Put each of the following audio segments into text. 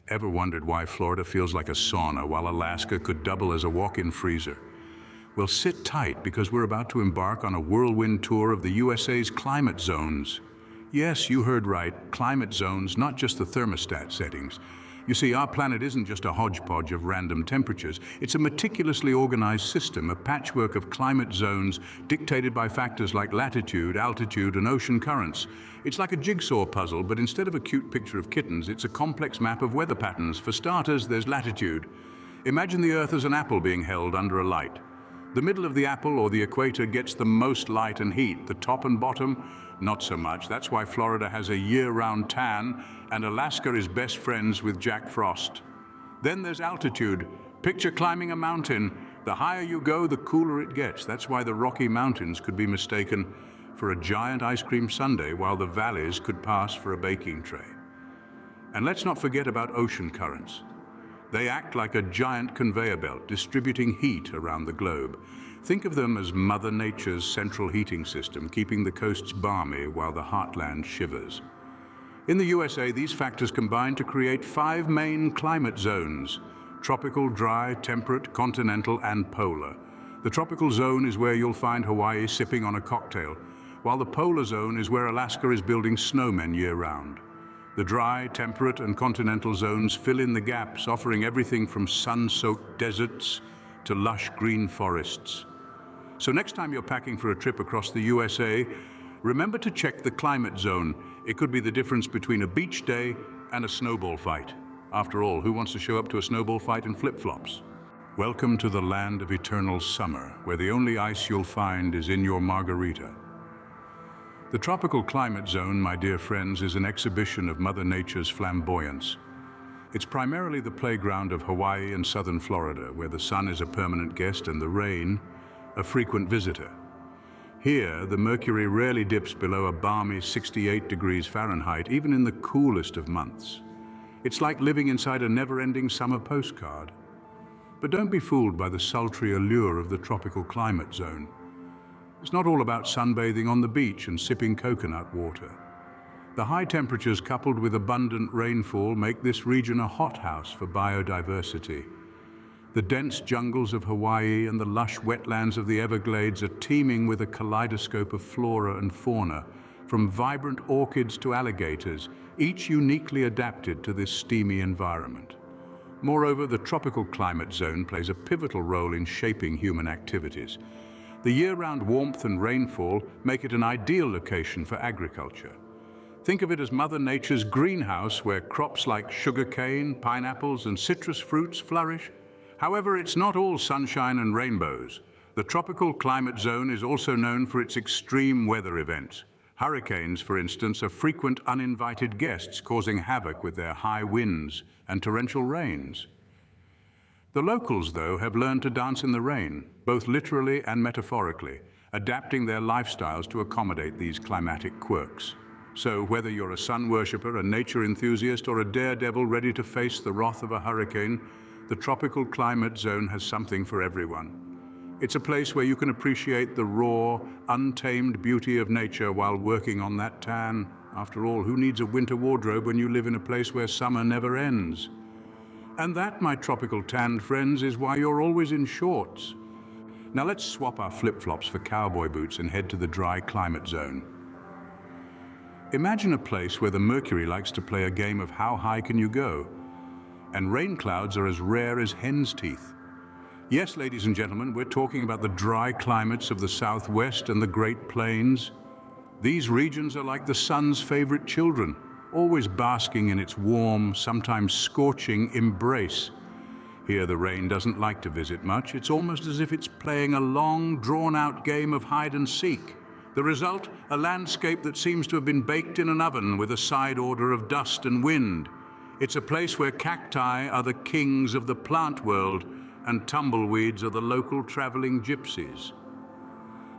Ever wondered why Florida feels like a sauna while Alaska could double as a walk-in freezer? Well, sit tight because we're about to embark on a whirlwind tour of the USA's climate zones. Yes, you heard right, climate zones, not just the thermostat settings. You see, our planet isn't just a hodgepodge of random temperatures. It's a meticulously organized system, a patchwork of climate zones dictated by factors like latitude, altitude, and ocean currents. It's like a jigsaw puzzle, but instead of a cute picture of kittens, it's a complex map of weather patterns. For starters, there's latitude. Imagine the Earth as an apple being held under a light. The middle of the apple or the equator gets the most light and heat. The top and bottom, not so much. That's why Florida has a year-round tan and Alaska is best friends with Jack Frost. Then there's altitude. Picture climbing a mountain. The higher you go, the cooler it gets. That's why the Rocky Mountains could be mistaken for a giant ice cream sundae, while the valleys could pass for a baking tray. And let's not forget about ocean currents. They act like a giant conveyor belt, distributing heat around the globe. Think of them as Mother Nature's central heating system, keeping the coasts balmy while the heartland shivers. In the USA, these factors combine to create 5 main climate zones: tropical, dry, temperate, continental, and polar. The tropical zone is where you'll find Hawaii sipping on a cocktail, while the polar zone is where Alaska is building snowmen year-round. The dry, temperate, and continental zones fill in the gaps, offering everything from sun-soaked deserts to lush green forests. So next time you're packing for a trip across the USA, remember to check the climate zone. It could be the difference between a beach day and a snowball fight. After all, who wants to show up to a snowball fight in flip-flops? Welcome to the land of eternal summer, where the only ice you'll find is in your margarita. The tropical climate zone, my dear friends, is an exhibition of Mother Nature's flamboyance. It's primarily the playground of Hawaii and southern Florida, where the sun is a permanent guest and the rain a frequent visitor. Here, the mercury rarely dips below a balmy 68 degrees Fahrenheit, even in the coolest of months. It's like living inside a never-ending summer postcard. But don't be fooled by the sultry allure of the tropical climate zone. It's not all about sunbathing on the beach and sipping coconut water. The high temperatures coupled with abundant rainfall make this region a hothouse for biodiversity. The dense jungles of Hawaii and the lush wetlands of the Everglades are teeming with a kaleidoscope of flora and fauna, from vibrant orchids to alligators, each uniquely adapted to this steamy environment. Moreover, the tropical climate zone plays a pivotal role in shaping human activities. The year-round warmth and rainfall make it an ideal location for agriculture. Think of it as Mother Nature's greenhouse, where crops like sugarcane, pineapples, and citrus fruits flourish. However, it's not all sunshine and rainbows. The tropical climate zone is also known for its extreme weather events. Hurricanes, for instance, are frequent uninvited guests, causing havoc with their high winds and torrential rains. The locals, though, have learned to dance in the rain, both literally and metaphorically, adapting their lifestyles to accommodate these climatic quirks. So whether you're a sun worshipper, a nature enthusiast, or a daredevil ready to face the wrath of a hurricane, the tropical climate zone has something for everyone. It's a place where you can appreciate the raw, untamed beauty of nature while working on that tan. After all, who needs a winter wardrobe when you live in a place where summer never ends? And that, my tropical tanned friends, is why you're always in shorts. Now let's swap our flip-flops for cowboy boots and head to the dry climate zone. Imagine a place where the mercury likes to play a game of how high can you go, and rain clouds are as rare as hen's teeth. Yes, ladies and gentlemen, we're talking about the dry climates of the Southwest and the Great Plains. These regions are like the sun's favorite children, always basking in its warm, sometimes scorching embrace. Here the rain doesn't like to visit much. It's almost as if it's playing a long, drawn-out game of hide and seek. The result, a landscape that seems to have been baked in an oven with a side order of dust and wind. It's a place where cacti are the kings of the plant world and tumbleweeds are the local traveling gypsies.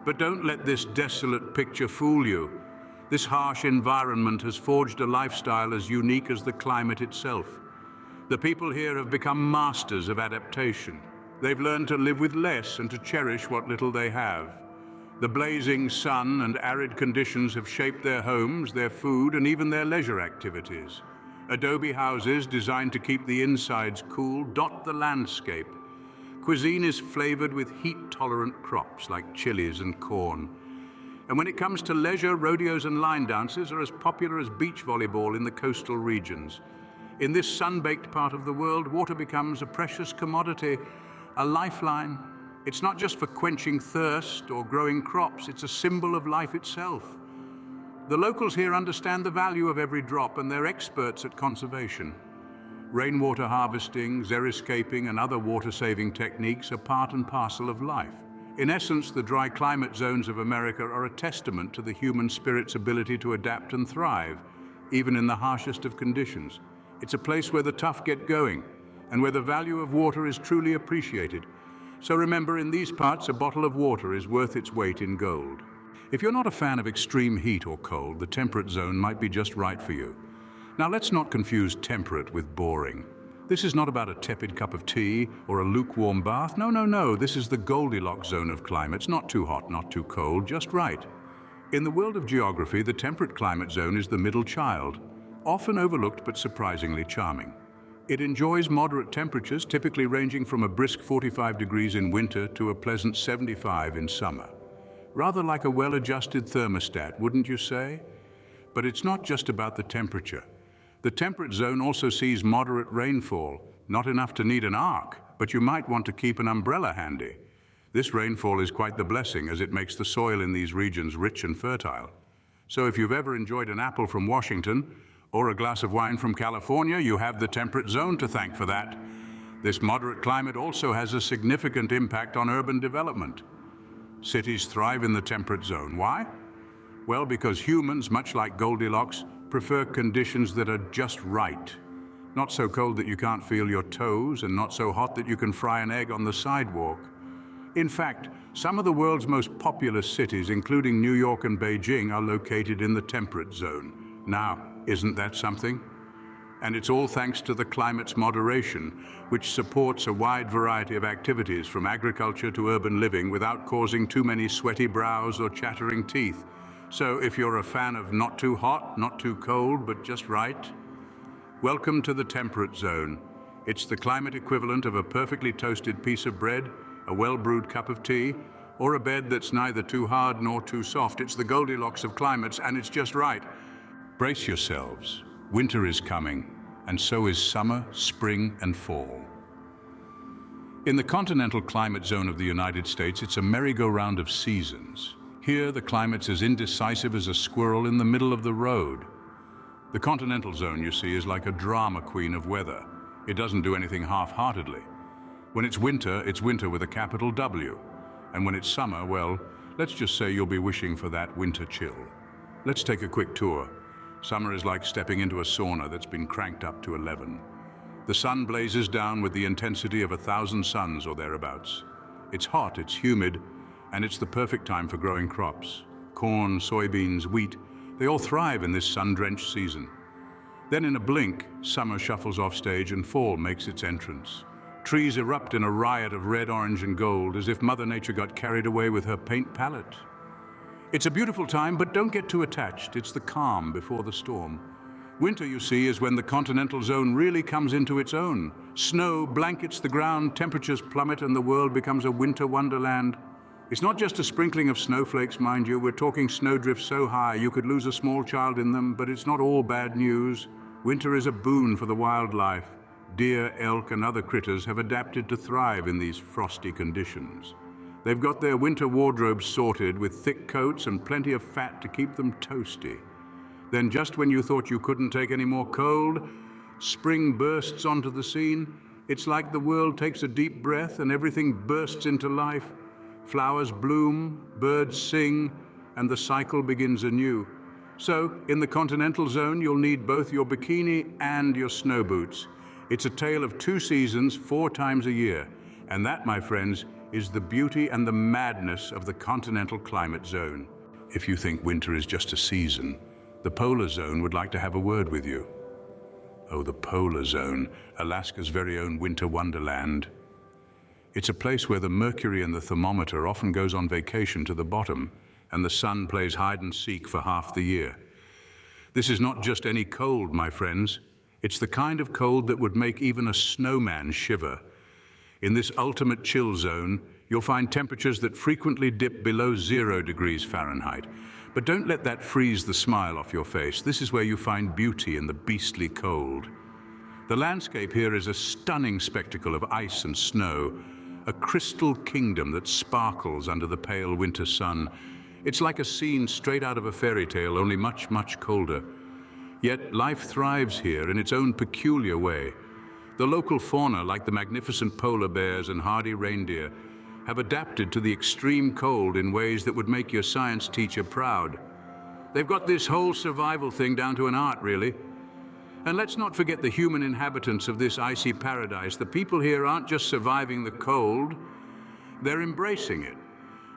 But don't let this desolate picture fool you. This harsh environment has forged a lifestyle as unique as the climate itself. The people here have become masters of adaptation. They've learned to live with less and to cherish what little they have. The blazing sun and arid conditions have shaped their homes, their food, and even their leisure activities. Adobe houses designed to keep the insides cool dot the landscape. Cuisine is flavored with heat-tolerant crops like chilies and corn. And when it comes to leisure, rodeos and line dances are as popular as beach volleyball in the coastal regions. In this sun-baked part of the world, water becomes a precious commodity, a lifeline. It's not just for quenching thirst or growing crops, it's a symbol of life itself. The locals here understand the value of every drop, and they're experts at conservation. Rainwater harvesting, xeriscaping, and other water-saving techniques are part and parcel of life. In essence, the dry climate zones of America are a testament to the human spirit's ability to adapt and thrive, even in the harshest of conditions. It's a place where the tough get going, and where the value of water is truly appreciated. So remember, in these parts, a bottle of water is worth its weight in gold. If you're not a fan of extreme heat or cold, the temperate zone might be just right for you. Now, let's not confuse temperate with boring. This is not about a tepid cup of tea or a lukewarm bath. No. This is the Goldilocks zone of climates. Not too hot, not too cold, just right. In the world of geography, the temperate climate zone is the middle child, often overlooked but surprisingly charming. It enjoys moderate temperatures, typically ranging from a brisk 45 degrees in winter to a pleasant 75 in summer. Rather like a well-adjusted thermostat, wouldn't you say? But it's not just about the temperature. The temperate zone also sees moderate rainfall, not enough to need an ark, but you might want to keep an umbrella handy. This rainfall is quite the blessing, as it makes the soil in these regions rich and fertile. So if you've ever enjoyed an apple from Washington or a glass of wine from California, you have the temperate zone to thank for that. This moderate climate also has a significant impact on urban development. Cities thrive in the temperate zone. Why? Well, because humans, much like Goldilocks, prefer conditions that are just right. Not so cold that you can't feel your toes, and not so hot that you can fry an egg on the sidewalk. In fact, some of the world's most populous cities, including New York and Beijing, are located in the temperate zone. Now, isn't that something? And it's all thanks to the climate's moderation, which supports a wide variety of activities from agriculture to urban living without causing too many sweaty brows or chattering teeth. So if you're a fan of not too hot, not too cold, but just right, welcome to the temperate zone. It's the climate equivalent of a perfectly toasted piece of bread, a well-brewed cup of tea, or a bed that's neither too hard nor too soft. It's the Goldilocks of climates, and it's just right. Brace yourselves. Winter is coming, and so is summer, spring, and fall. In the continental climate zone of the United States, it's a merry-go-round of seasons. Here, the climate's as indecisive as a squirrel in the middle of the road. The continental zone, you see, is like a drama queen of weather. It doesn't do anything half-heartedly. When it's winter with a capital W. And when it's summer, well, let's just say you'll be wishing for that winter chill. Let's take a quick tour. Summer is like stepping into a sauna that's been cranked up to 11. The sun blazes down with the intensity of 1,000 suns or thereabouts. It's hot, it's humid, and it's the perfect time for growing crops. Corn, soybeans, wheat, they all thrive in this sun-drenched season. Then in a blink, summer shuffles off stage and fall makes its entrance. Trees erupt in a riot of red, orange, and gold, as if Mother Nature got carried away with her paint palette. It's a beautiful time, but don't get too attached. It's the calm before the storm. Winter, you see, is when the continental zone really comes into its own. Snow blankets the ground, temperatures plummet, and the world becomes a winter wonderland. It's not just a sprinkling of snowflakes, mind you. We're talking snowdrifts so high you could lose a small child in them, but it's not all bad news. Winter is a boon for the wildlife. Deer, elk, and other critters have adapted to thrive in these frosty conditions. They've got their winter wardrobes sorted with thick coats and plenty of fat to keep them toasty. Then just when you thought you couldn't take any more cold, spring bursts onto the scene. It's like the world takes a deep breath and everything bursts into life. Flowers bloom, birds sing, and the cycle begins anew. So, in the continental zone, you'll need both your bikini and your snow boots. It's a tale of 2 seasons, 4 times a year. And that, my friends, is the beauty and the madness of the continental climate zone. If you think winter is just a season, the polar zone would like to have a word with you. Oh, the polar zone, Alaska's very own winter wonderland. It's a place where the mercury in the thermometer often goes on vacation to the bottom, and the sun plays hide and seek for half the year. This is not just any cold, my friends. It's the kind of cold that would make even a snowman shiver. In this ultimate chill zone, you'll find temperatures that frequently dip below 0 degrees Fahrenheit. But don't let that freeze the smile off your face. This is where you find beauty in the beastly cold. The landscape here is a stunning spectacle of ice and snow, a crystal kingdom that sparkles under the pale winter sun. It's like a scene straight out of a fairy tale, only much, much colder. Yet life thrives here in its own peculiar way. The local fauna, like the magnificent polar bears and hardy reindeer, have adapted to the extreme cold in ways that would make your science teacher proud. They've got this whole survival thing down to an art, really. And let's not forget the human inhabitants of this icy paradise. The people here aren't just surviving the cold, they're embracing it.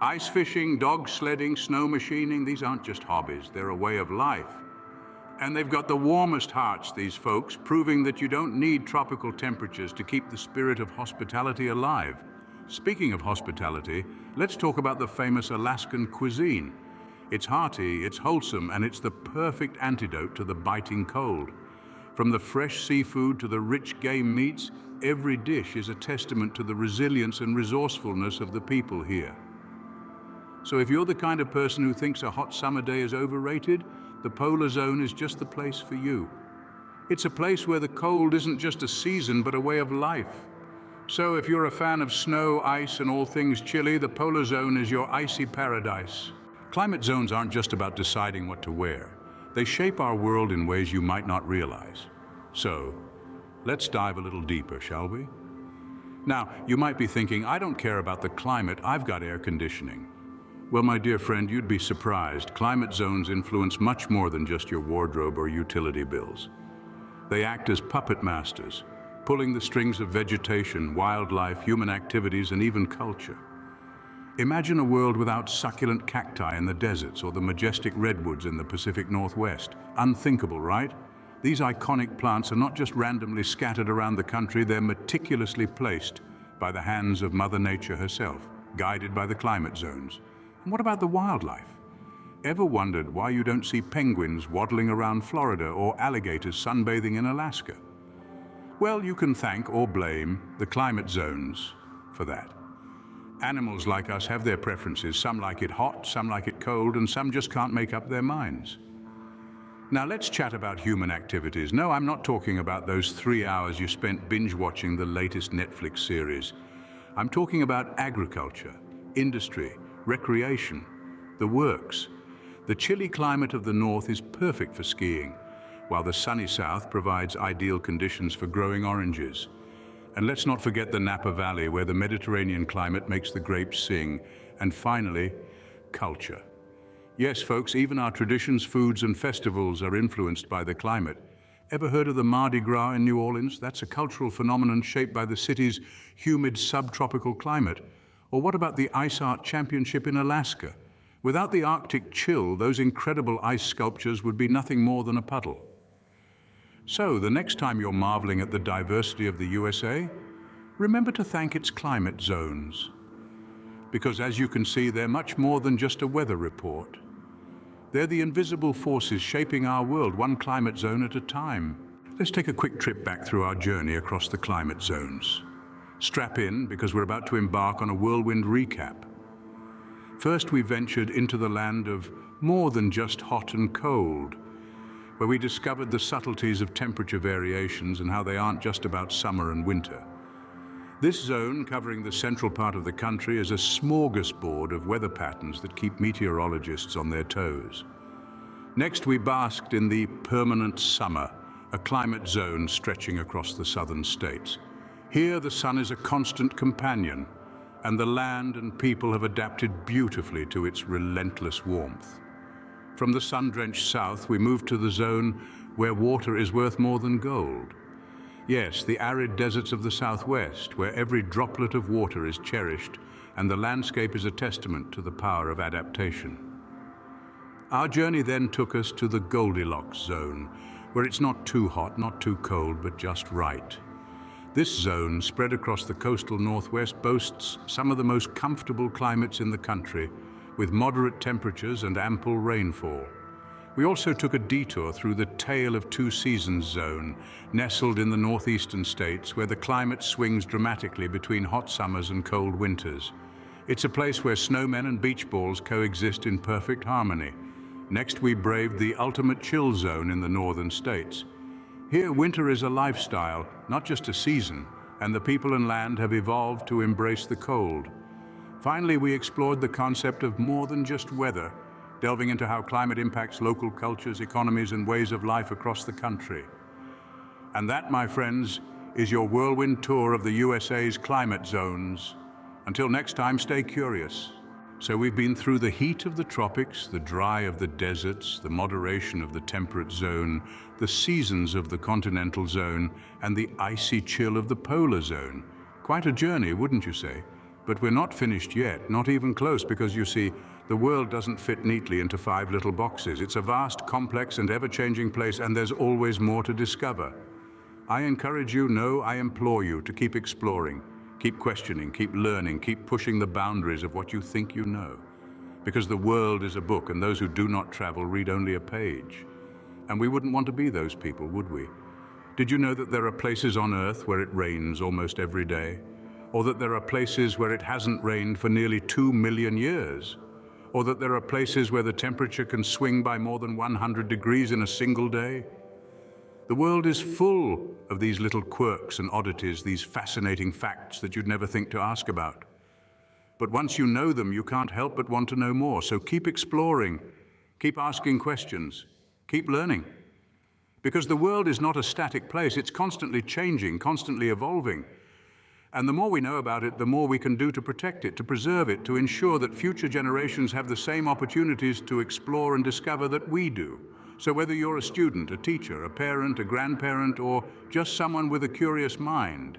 Ice fishing, dog sledding, snow machining, these aren't just hobbies, they're a way of life. And they've got the warmest hearts, these folks, proving that you don't need tropical temperatures to keep the spirit of hospitality alive. Speaking of hospitality, let's talk about the famous Alaskan cuisine. It's hearty, it's wholesome, and it's the perfect antidote to the biting cold. From the fresh seafood to the rich game meats, every dish is a testament to the resilience and resourcefulness of the people here. So if you're the kind of person who thinks a hot summer day is overrated, the polar zone is just the place for you. It's a place where the cold isn't just a season, but a way of life. So if you're a fan of snow, ice, and all things chilly, the polar zone is your icy paradise. Climate zones aren't just about deciding what to wear. They shape our world in ways you might not realize. So, let's dive a little deeper, shall we? Now, you might be thinking, I don't care about the climate, I've got air conditioning. Well, my dear friend, you'd be surprised. Climate zones influence much more than just your wardrobe or utility bills. They act as puppet masters, pulling the strings of vegetation, wildlife, human activities, and even culture. Imagine a world without succulent cacti in the deserts or the majestic redwoods in the Pacific Northwest. Unthinkable, right? These iconic plants are not just randomly scattered around the country, they're meticulously placed by the hands of Mother Nature herself, guided by the climate zones. And what about the wildlife? Ever wondered why you don't see penguins waddling around Florida or alligators sunbathing in Alaska? Well, you can thank or blame the climate zones for that. Animals like us have their preferences. Some like it hot, some like it cold, and some just can't make up their minds. Now let's chat about human activities. No, I'm not talking about those 3 hours you spent binge-watching the latest Netflix series. I'm talking about agriculture, industry, recreation, the works. The chilly climate of the north is perfect for skiing, while the sunny south provides ideal conditions for growing oranges. And let's not forget the Napa Valley, where the Mediterranean climate makes the grapes sing. And finally, culture. Yes, folks, even our traditions, foods, and festivals are influenced by the climate. Ever heard of the Mardi Gras in New Orleans? That's a cultural phenomenon shaped by the city's humid subtropical climate. Or what about the Ice Art Championship in Alaska? Without the Arctic chill, those incredible ice sculptures would be nothing more than a puddle. So, the next time you're marveling at the diversity of the USA, remember to thank its climate zones. Because as you can see, they're much more than just a weather report. They're the invisible forces shaping our world, one climate zone at a time. Let's take a quick trip back through our journey across the climate zones. Strap in, because we're about to embark on a whirlwind recap. First, we ventured into the land of more than just hot and cold, where we discovered the subtleties of temperature variations and how they aren't just about summer and winter. This zone, covering the central part of the country, is a smorgasbord of weather patterns that keep meteorologists on their toes. Next, we basked in the permanent summer, a climate zone stretching across the southern states. Here, the sun is a constant companion, and the land and people have adapted beautifully to its relentless warmth. From the sun-drenched south, we moved to the zone where water is worth more than gold. Yes, the arid deserts of the southwest, where every droplet of water is cherished, and the landscape is a testament to the power of adaptation. Our journey then took us to the Goldilocks zone, where it's not too hot, not too cold, but just right. This zone, spread across the coastal northwest, boasts some of the most comfortable climates in the country, with moderate temperatures and ample rainfall. We also took a detour through the Tale of Two Seasons zone, nestled in the northeastern states where the climate swings dramatically between hot summers and cold winters. It's a place where snowmen and beach balls coexist in perfect harmony. Next, we braved the ultimate chill zone in the northern states. Here, winter is a lifestyle, not just a season, and the people and land have evolved to embrace the cold. Finally, we explored the concept of more than just weather, delving into how climate impacts local cultures, economies, and ways of life across the country. And that, my friends, is your whirlwind tour of the USA's climate zones. Until next time, stay curious. So we've been through the heat of the tropics, the dry of the deserts, the moderation of the temperate zone, the seasons of the continental zone, and the icy chill of the polar zone. Quite a journey, wouldn't you say? But we're not finished yet, not even close, because you see, the world doesn't fit neatly into 5 little boxes. It's a vast, complex, and ever-changing place, and there's always more to discover. I encourage you, no, I implore you to keep exploring. Keep questioning, keep learning, keep pushing the boundaries of what you think you know. Because the world is a book, and those who do not travel read only a page. And we wouldn't want to be those people, would we? Did you know that there are places on Earth where it rains almost every day? Or that there are places where it hasn't rained for nearly 2 million years? Or that there are places where the temperature can swing by more than 100 degrees in a single day? The world is full of these little quirks and oddities, these fascinating facts that you'd never think to ask about. But once you know them, you can't help but want to know more. So keep exploring, keep asking questions, keep learning. Because the world is not a static place, it's constantly changing, constantly evolving. And the more we know about it, the more we can do to protect it, to preserve it, to ensure that future generations have the same opportunities to explore and discover that we do. So whether you're a student, a teacher, a parent, a grandparent, or just someone with a curious mind,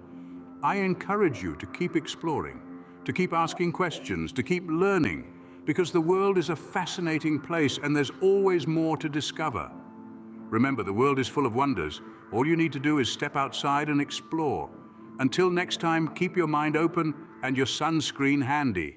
I encourage you to keep exploring, to keep asking questions, to keep learning, because the world is a fascinating place and there's always more to discover. Remember, the world is full of wonders. All you need to do is step outside and explore. Until next time, keep your mind open and your sunscreen handy.